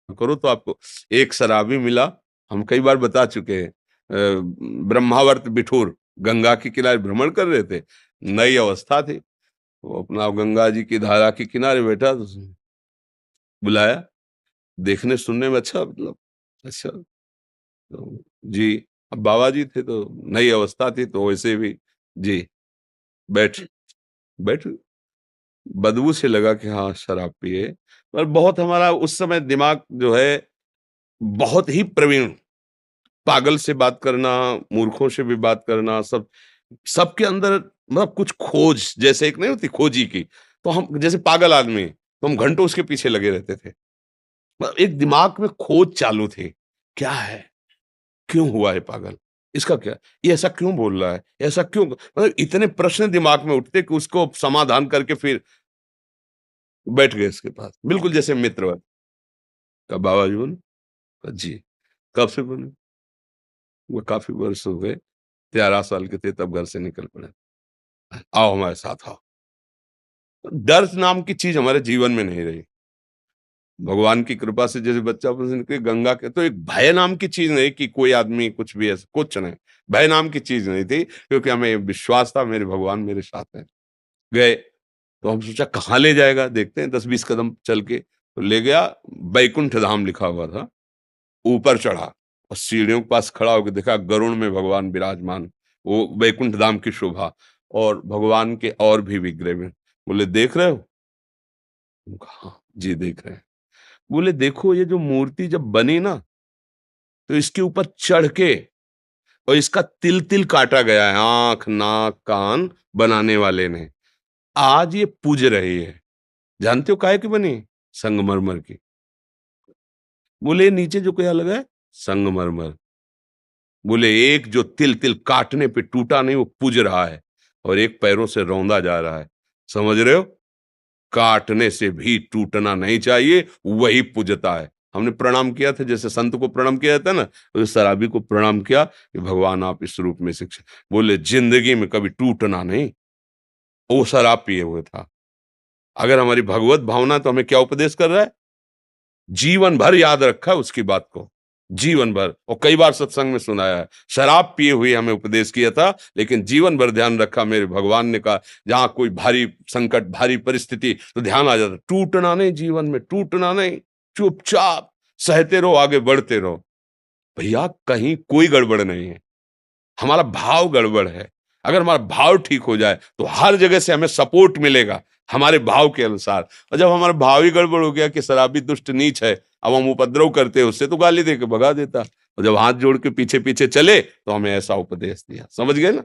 करो तो आपको एक शराबी मिला, हम कई बार बता चुके हैं। ब्रह्मावर्त बिठूर गंगा के किनारे भ्रमण कर रहे थे, नई अवस्था थी, वो अपना गंगा जी की धारा के किनारे बैठा तो बुलाया, देखने सुनने में अच्छा, मतलब अच्छा, तो जी, अब बाबा जी थे तो नई अवस्था थी तो वैसे भी जी, बैठ बैठ बदबू से लगा कि हाँ शराब पिए। पर बहुत हमारा उस समय दिमाग जो है बहुत ही प्रवीण, पागल से बात करना, मूर्खों से भी बात करना, सबके अंदर मतलब कुछ खोज, जैसे एक नहीं होती खोजी की, तो हम जैसे पागल आदमी, तो हम घंटों उसके पीछे लगे रहते थे। मतलब एक दिमाग में खोज चालू थी, क्या है? क्यों हुआ है पागल? इसका क्या? ये ऐसा क्यों बोल रहा है? ऐसा क्यों, मतलब इतने प्रश्न दिमाग में उठते कि उसको समाधान करके फिर बैठ गए उसके पास, बिल्कुल जैसे मित्र। कहा बाबा जी बोले? कहा जी। कब से बोले? वो काफ़ी वर्ष हो गए, 11 साल के थे तब घर से निकल पड़े। आओ हमारे साथ आओ। डर नाम की चीज़ हमारे जीवन में नहीं रही। भगवान की कृपा से जैसे बच्चा अपन के गंगा के, तो एक भय नाम की चीज़ नहीं कि कोई आदमी कुछ भी ऐसा, कुछ नहीं। भय नाम की चीज़ नहीं थी, क्योंकि हमें विश्वास था मेरे भगवान मेरे साथ हैं। गए, तो हम सोचा कहाँ ले जाएगा, देखते हैं 10-20 कदम चल के, तो ले गया, बैकुंठ धाम लिखा हुआ था। ऊपर चढ़ा और सीढ़ियों के पास खड़ा होकर देखा गरुड़ में भगवान विराजमान, वो वैकुंठ धाम की शोभा, और भगवान के और भी विग्रह में। बोले देख रहे हो? मैंने कहा, हाँ जी देख रहे हैं। बोले देखो ये जो मूर्ति जब बनी ना, तो इसके ऊपर चढ़ के और इसका तिल तिल काटा गया है, आंख नाक कान बनाने वाले ने। आज ये पूज रही है। जानते हो काहे की बनी? संगमरमर की। बोले नीचे जो क्या लगा है? संगमरमर। बोले एक जो तिल तिल काटने पे टूटा नहीं वो पूज रहा है, और एक पैरों से रौंदा जा रहा है। समझ रहे हो? काटने से भी टूटना नहीं चाहिए, वही पूजता है। हमने प्रणाम किया था, जैसे संत को प्रणाम किया जाता है ना, तो शराबी को प्रणाम किया कि भगवान आप इस रूप में शिक्षा। बोले जिंदगी में कभी टूटना नहीं। वो शराब पिए हुए था। अगर हमारी भगवत भावना, तो हमें क्या उपदेश कर रहा है? जीवन भर याद रखा है उसकी बात को, जीवन भर, और कई बार सत्संग में सुनाया है। शराब पिए हुए हमें उपदेश किया था, लेकिन जीवन भर ध्यान रखा मेरे भगवान ने कहा, जहां कोई भारी संकट भारी परिस्थिति, तो ध्यान आ जाता, टूटना नहीं, जीवन में टूटना नहीं, चुपचाप सहते रहो, आगे बढ़ते रहो। भैया कहीं कोई गड़बड़ नहीं है, हमारा भाव गड़बड़ है। अगर हमारा भाव ठीक हो जाए तो हर जगह से हमें सपोर्ट मिलेगा, हमारे भाव के अनुसार। और जब हमारा भाव ही गड़बड़ हो गया कि शराबी दुष्ट नीच है, अब हम उपद्रव करते हैं उससे, तो गाली दे के भगा देता। और जब हाथ जोड़ के पीछे पीछे चले तो हमें ऐसा उपदेश दिया। समझ गए ना?